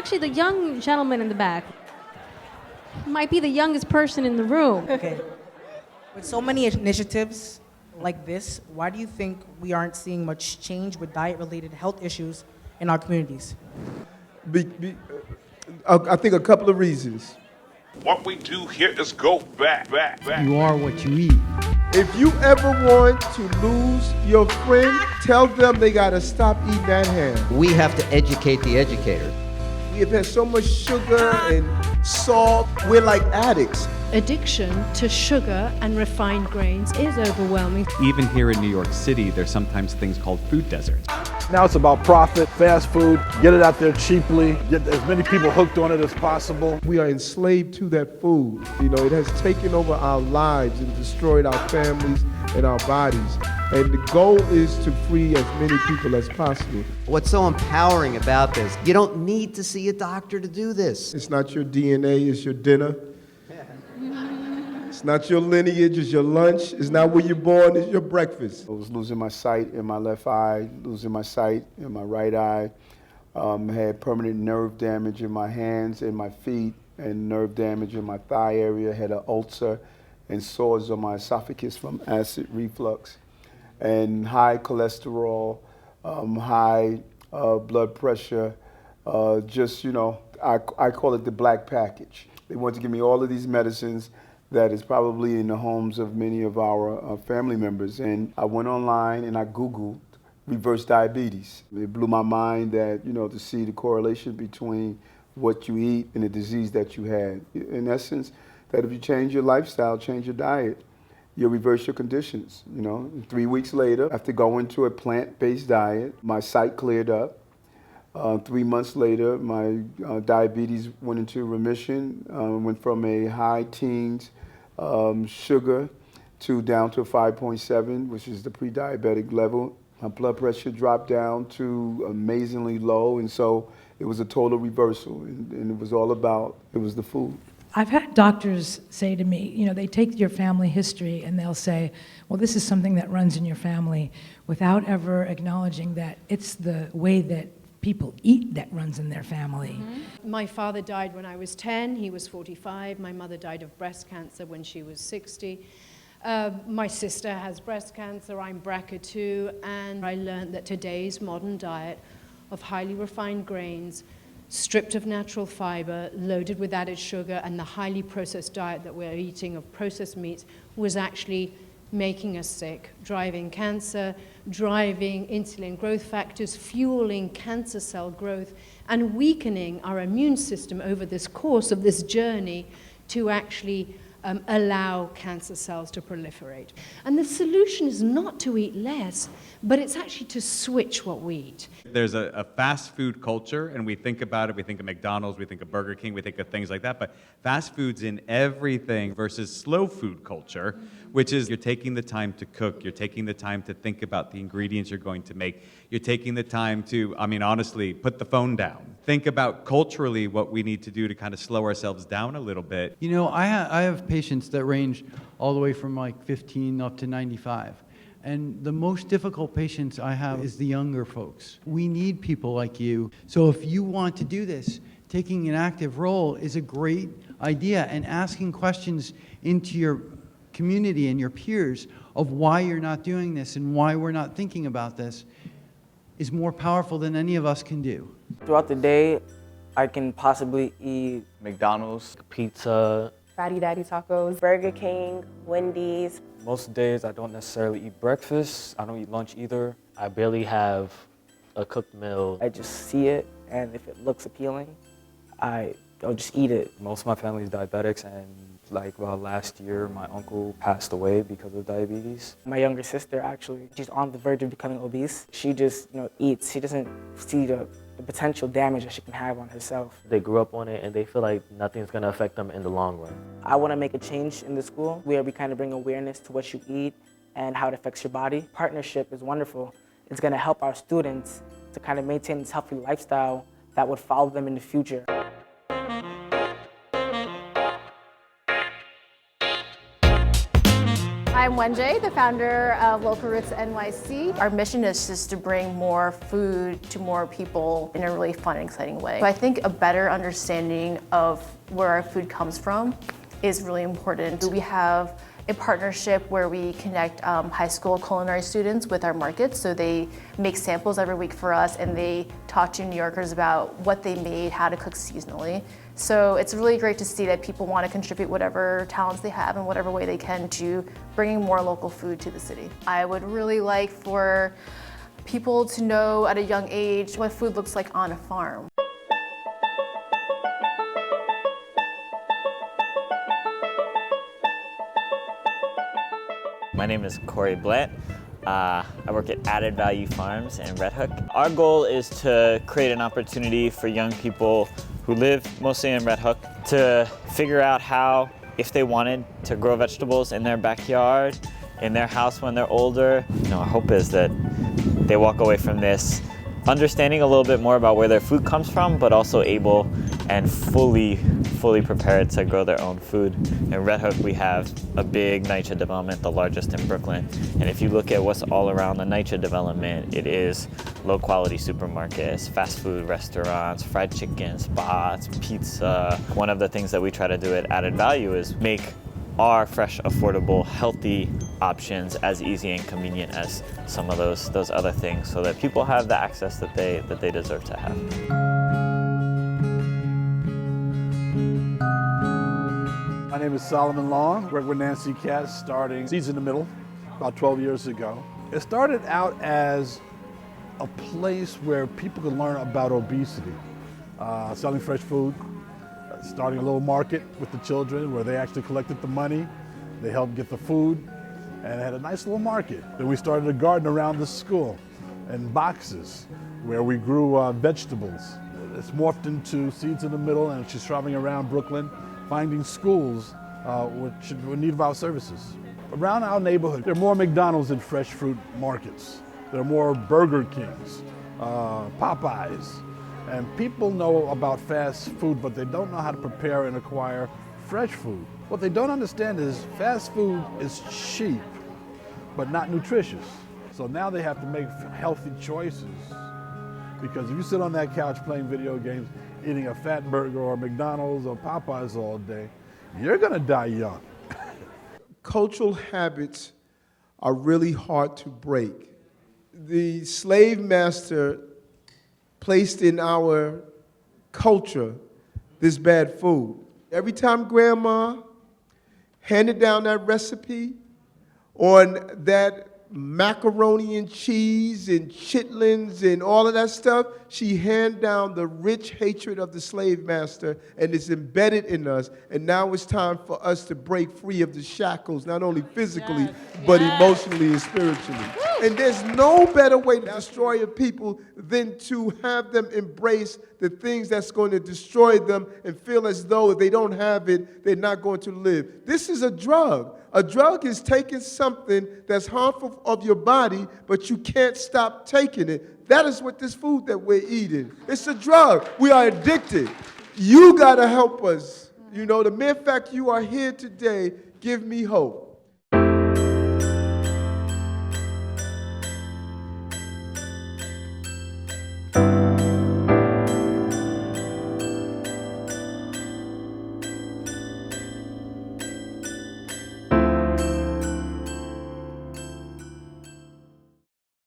Actually, the young gentleman in the back might be the youngest person in the room. Okay. With so many initiatives like this, why do you think we aren't seeing much change with diet-related health issues in our communities? I think a couple of reasons. What we do here is go back. You are what you eat. If you ever want to lose your friend, tell them they gotta stop eating that ham. We have to educate the educators. We have had so much sugar and salt. We're like addicts. Addiction to sugar and refined grains is overwhelming. Even here in New York City, there's sometimes things called food deserts. Now it's about profit, fast food, get it out there cheaply, get as many people hooked on it as possible. We are enslaved to that food. You know, it has taken over our lives and destroyed our families and our bodies. And the goal is to free as many people as possible. What's so empowering about this, you don't need to see a doctor to do this. It's not your DNA, it's your dinner. It's not your lineage, it's your lunch. It's not where you're born, it's your breakfast. I was losing my sight in my left eye, losing my sight in my right eye. Had permanent nerve damage in my hands and my feet, and nerve damage in my thigh area. Had an ulcer and sores on my esophagus from acid reflux. And high cholesterol, high blood pressure, just, you know, I call it the black package. They want to give me all of these medicines that is probably in the homes of many of our family members. And I went online and I Googled reverse diabetes. It blew my mind that, you know, to see the correlation between what you eat and the disease that you had. In essence, that if you change your lifestyle, change your diet, you'll reverse your conditions. You know, 3 weeks later, after going to a plant-based diet, my sight cleared up. 3 months later, my diabetes went into remission, went from a high teens sugar to down to 5.7, which is the pre-diabetic level. My blood pressure dropped down to amazingly low, and so it was a total reversal, and it was all about, it was the food. I've had doctors say to me, you know, they take your family history and they'll say, well, this is something that runs in your family, without ever acknowledging that it's the way that people eat that runs in their family. Mm-hmm. My father died when I was 10, he was 45. My mother died of breast cancer when she was 60. My sister has breast cancer, I'm BRCA2, and I learned that today's modern diet of highly refined grains, stripped of natural fiber, loaded with added sugar, and the highly processed diet that we're eating of processed meats was actually making us sick, driving cancer, driving insulin growth factors, fueling cancer cell growth, and weakening our immune system over this course of this journey to actually allow cancer cells to proliferate. And the solution is not to eat less, but it's actually to switch what we eat. There's a fast food culture, and we think about it, we think of McDonald's, we think of Burger King, we think of things like that, but fast food's in everything versus slow food culture, which is you're taking the time to cook, you're taking the time to think about the ingredients you're going to make, you're taking the time to, I mean, honestly, put the phone down. Think about culturally what we need to do to kind of slow ourselves down a little bit. You know, I have patients that range all the way from like 15 up to 95. And the most difficult patients I have is the younger folks. We need people like you. So if you want to do this, taking an active role is a great idea, and asking questions into your community and your peers of why you're not doing this and why we're not thinking about this is more powerful than any of us can do. Throughout the day, I can possibly eat McDonald's, pizza, Fatty Daddy tacos, Burger King, Wendy's. Most days I don't necessarily eat breakfast. I don't eat lunch either. I barely have a cooked meal. I just see it, and if it looks appealing, I'll just eat it. Most of my family is diabetics, and like last year, my uncle passed away because of diabetes. My younger sister, actually, she's on the verge of becoming obese. She just, eats. She doesn't see the potential damage that she can have on herself. They grew up on it, and they feel like nothing's going to affect them in the long run. I want to make a change in the school where we kind of bring awareness to what you eat and how it affects your body. Partnership is wonderful. It's going to help our students to kind of maintain this healthy lifestyle that would follow them in the future. I'm Wenjay, the founder of Local Roots NYC. Our mission is just to bring more food to more people in a really fun and exciting way. So I think a better understanding of where our food comes from is really important. We have a partnership where we connect high school culinary students with our markets. So they make samples every week for us and they talk to New Yorkers about what they made, how to cook seasonally. So it's really great to see that people want to contribute whatever talents they have in whatever way they can to bringing more local food to the city. I would really like for people to know at a young age what food looks like on a farm. My name is Corey Blant. I work at Added Value Farms in Red Hook. Our goal is to create an opportunity for young people who live mostly in Red Hook to figure out how, if they wanted to grow vegetables in their backyard, in their house when they're older. Our hope is that they walk away from this understanding a little bit more about where their food comes from, but also able and fully prepared to grow their own food. In Red Hook, we have a big NYCHA development, the largest in Brooklyn. And if you look at what's all around the NYCHA development, it is low-quality supermarkets, fast food restaurants, fried chicken spots, pizza. One of the things that we try to do at Added Value is make our fresh, affordable, healthy options as easy and convenient as some of those other things, so that people have the access that they deserve to have. My name is Solomon Long. I work with Nancy Katz starting Seeds in the Middle about 12 years ago. It started out as a place where people could learn about obesity, selling fresh food, starting a little market with the children where they actually collected the money, they helped get the food, and it had a nice little market. Then we started a garden around the school in boxes where we grew vegetables. It's morphed into Seeds in the Middle, and she's traveling around Brooklyn finding schools which would need our services. Around our neighborhood, there are more McDonald's than fresh fruit markets. There are more Burger Kings, Popeyes, and people know about fast food, but they don't know how to prepare and acquire fresh food. What they don't understand is fast food is cheap, but not nutritious. So now they have to make healthy choices. Because if you sit on that couch playing video games, eating a fat burger or McDonald's or Popeyes all day, you're gonna die young. Cultural habits are really hard to break. The slave master placed in our culture this bad food. Every time grandma handed down that recipe on that macaroni and cheese and chitlins and all of that stuff, she handed down the rich hatred of the slave master, and it's embedded in us. And now it's time for us to break free of the shackles, not only physically, but emotionally and spiritually. And there's no better way to destroy a people than to have them embrace the things that's going to destroy them and feel as though if they don't have it, they're not going to live. This is a drug. A drug is taking something that's harmful of your body, but you can't stop taking it. That is what this food that we're eating. It's a drug. We are addicted. You got to help us. The mere fact you are here today give me hope.